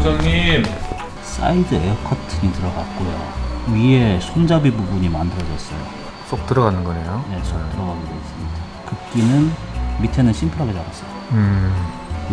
사장님. 사이드 에어 커튼이 들어갔고요. 위에 손잡이 부분이 만들어졌어요. 쏙 들어가는 거네요. 네, 쏙 들어가게 되어 있습니다. 급기는 밑에는 심플하게 잡았어요.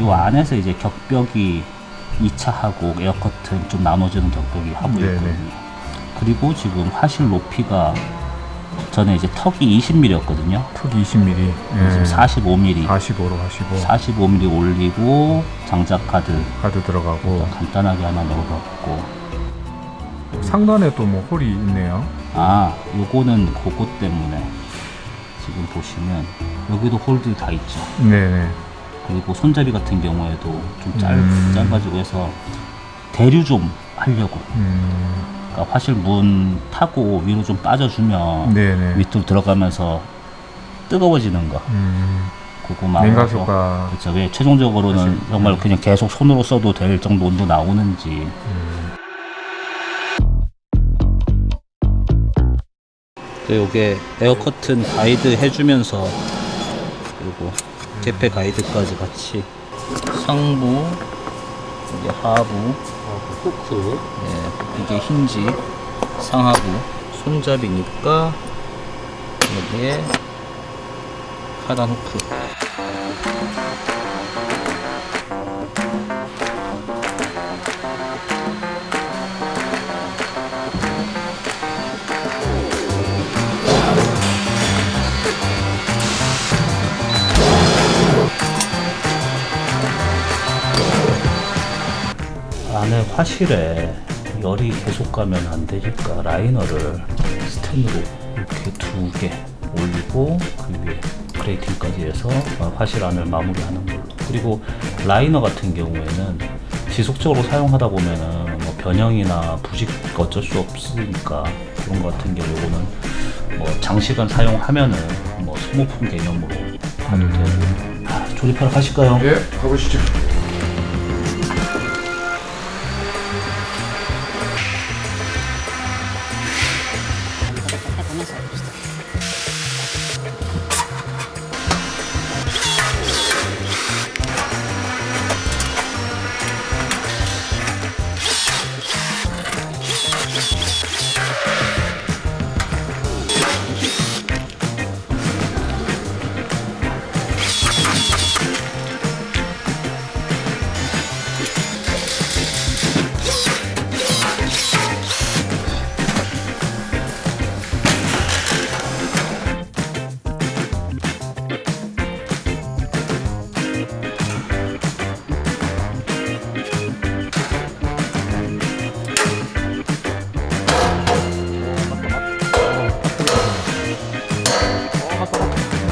요 안에서 이제 격벽이 2차하고 에어 커튼 좀 나눠주는 격벽이 하고 네네. 있거든요. 그리고 지금 화실 높이가 전에 이제 턱이 20mm였거든요. 턱 20mm. 지금 45mm. 45로 하시고 45mm 올리고 장작 카드 가드 들어가고 간단하게 하나 넣어봤고, 상단에 또 뭐 홀이 있네요. 아 요거는 그거 때문에 지금 보시면 여기도 홀들 다 있죠. 네네. 그리고 손잡이 같은 경우에도 좀 짧아지고 해서 대류 좀 하려고, 그러니까 화실 문 타고 위로 좀 빠져주면 네네. 밑으로 들어가면서 뜨거워지는 거, 그거 냉각 막아서. 효과. 그렇죠. 왜 최종적으로는 사실, 정말 그냥 계속 손으로 써도 될 정도 온도 나오는지. 요게 에어 커튼 가이드 해주면서, 그리고 개폐 가이드까지 같이 상부, 이게 하부, 후크, 예, 이게 힌지, 상하부, 손잡이니까 여기에 하단 후크. 안에 화실에 열이 계속 가면 안 되니까 라이너를 스텐으로 이렇게 2개 올리고 그 위에 그레이팅까지 해서 화실 안을 마무리하는 걸로. 그리고 라이너 같은 경우에는 지속적으로 사용하다 보면은 뭐 변형이나 부식 어쩔 수 없으니까 그런 거 같은 경우는 뭐 장시간 사용하면은 뭐 소모품 개념으로 봐도 되고. 조립하러 가실까요? 예, 가보시죠.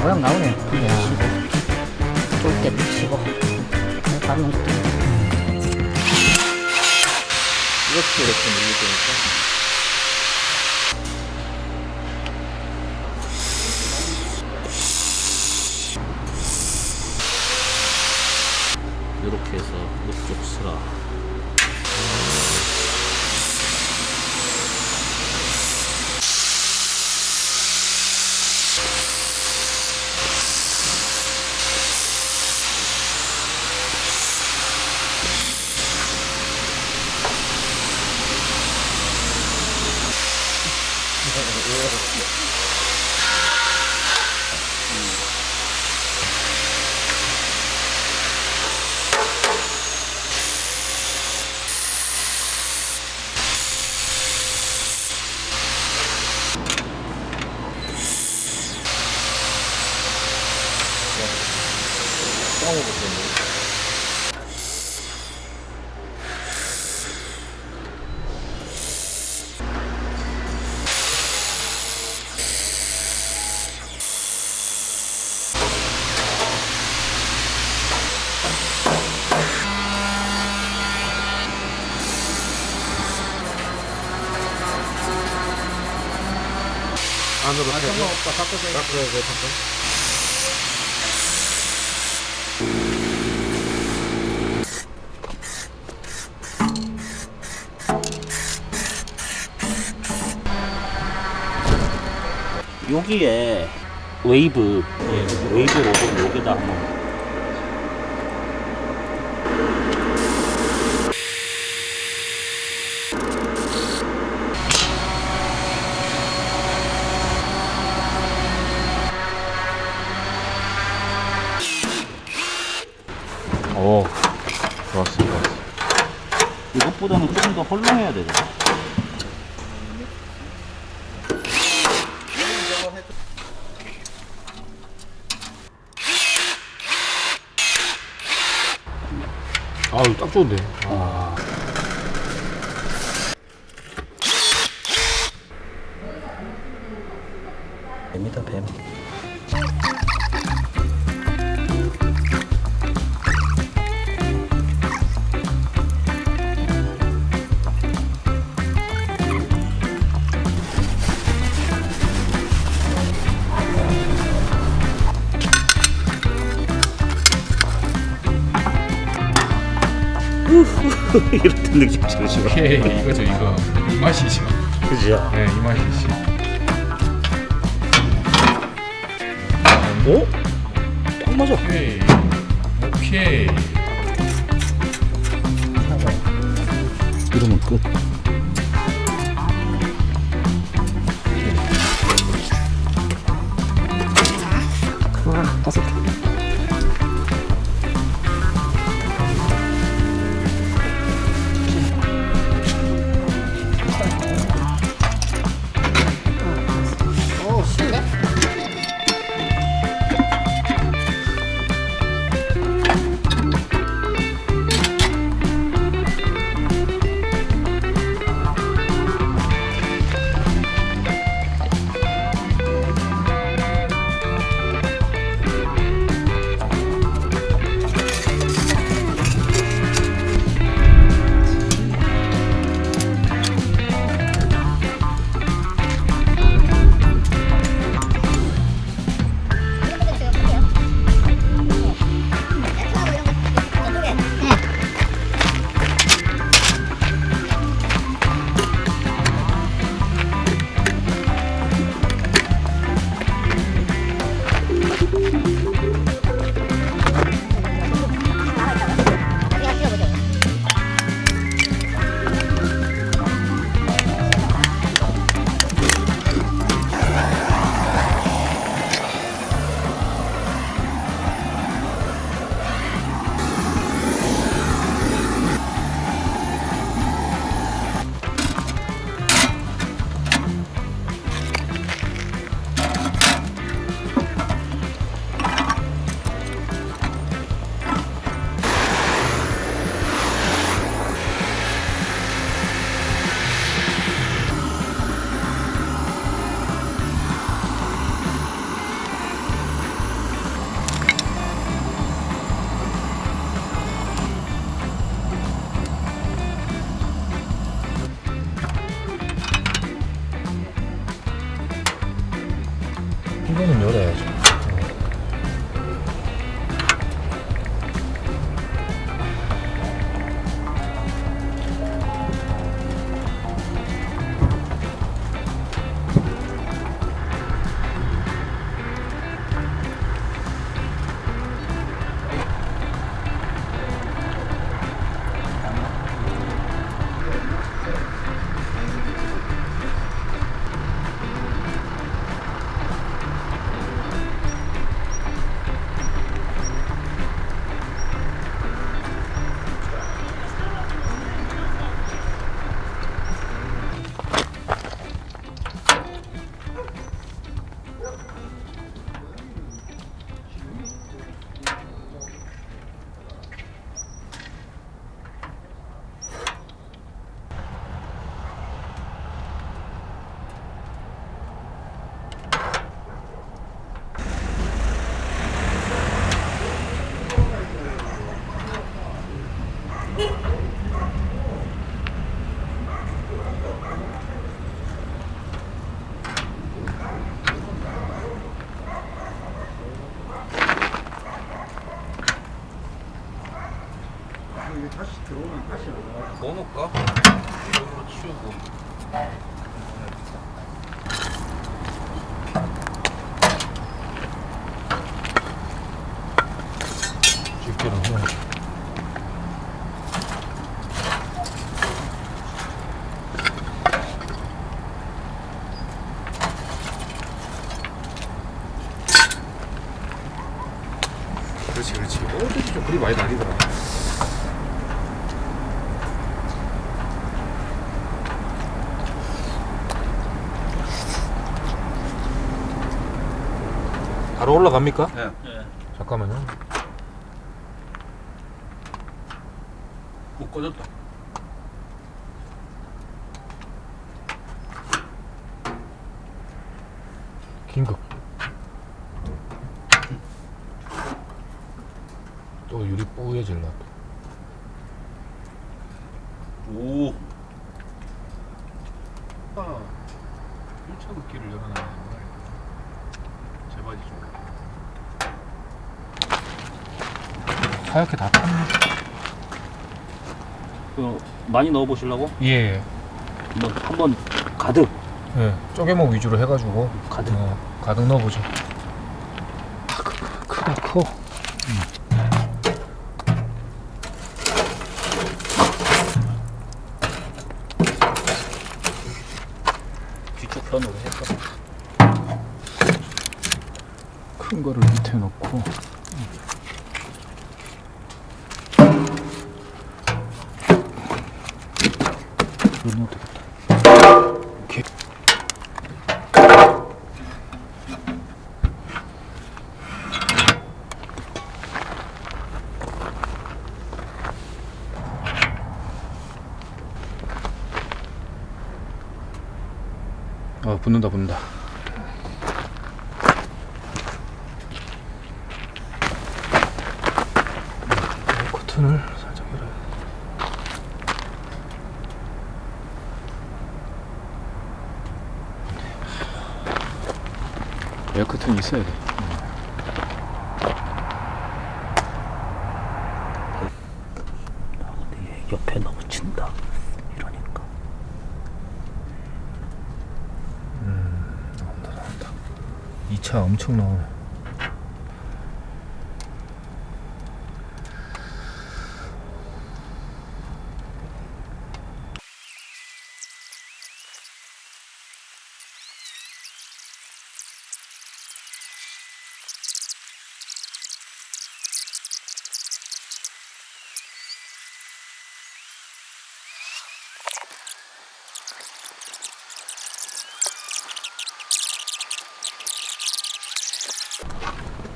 모양 나오네. 쫄때 붙이고 바로 연습. 이렇게 누를 거니까. 이렇게 해서 이쪽 스라. 안으로 상관없다. 바꿔야 돼. 여기에 웨이브, 웨이브 로고를 여기다 한번. 오, 좋았어, 좋았어. 이것보다는 조금 더 헐렁해야 되잖아. 아유, 딱 좋은데. 뱀이다, 뱀. 이럴 때 느낌 좋으시고. 오케이, 이거죠, 이거. 이 맛이죠. 그죠? 네, 이 맛이지. 오? 딱 맞아. 오케이. 오케이. 이러면 끝. 와, 됐을 때. 오, 쉬운데? 이거는 열어야죠. 넣어놓을까? 이쪽으로 치우고. 집게로 해. 그렇지, 그렇지. 어디지 좀 불이 많이 날리더라. 바로 올라갑니까? 네. 잠깐만요. 꺼졌다. 긴급. 또 유리 뿌얘질라. 오. 아, 1차 긋기를 열어놔야 되는 거야. 제 바지 좀. 하얗게 다 탔네. 많이 넣어 보시려고? 예. 한번 가득. 예. 쪼개목 위주로 해가지고 가득. 가득 넣어보죠. 크다 커. 뒤쪽 편으로 해서 큰 거를 밑에 놓고. 이거 넣어도 되겠다. 이렇게. 붙는다. 커튼을 살짝 열어야 돼. 에어 커튼이 있어야 돼. 근데 얘 옆에 너무 친다. 이러니까. 나온다. 2차 엄청 나오네.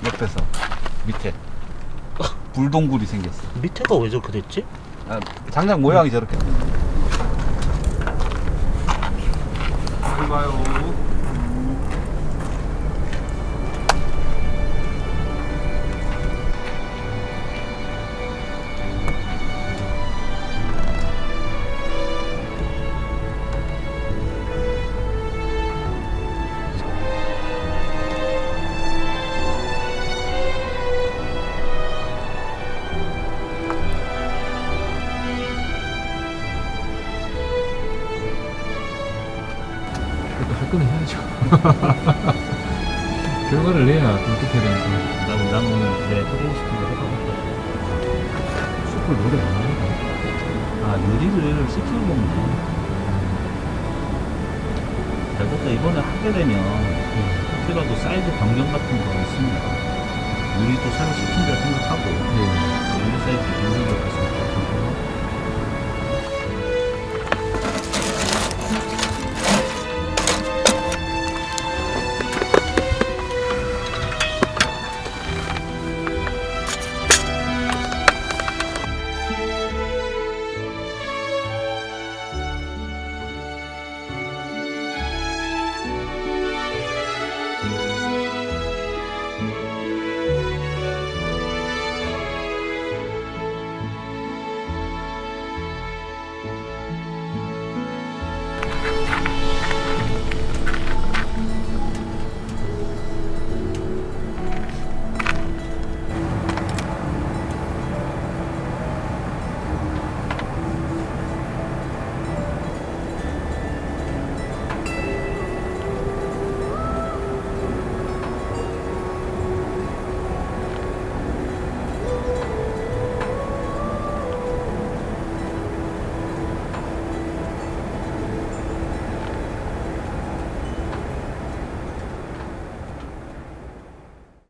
옆에서 밑에 불동굴이 생겼어. 밑에가 왜 저렇게 됐지? 아, 장작 모양이 저렇게. 봐요. 할 거는 해야죠. 결과를 내야 어떻게 되니까. 난 오늘 내 프로스트를 해봐볼게. 숯불 노래 안 하니까. 아, 유리를 CT로 먹네. 잘못다 이번에 하게 되면 혹시라도 사이즈 변경 같은 거 있습니다. 유리도 새로 시킨다 생각하고 예.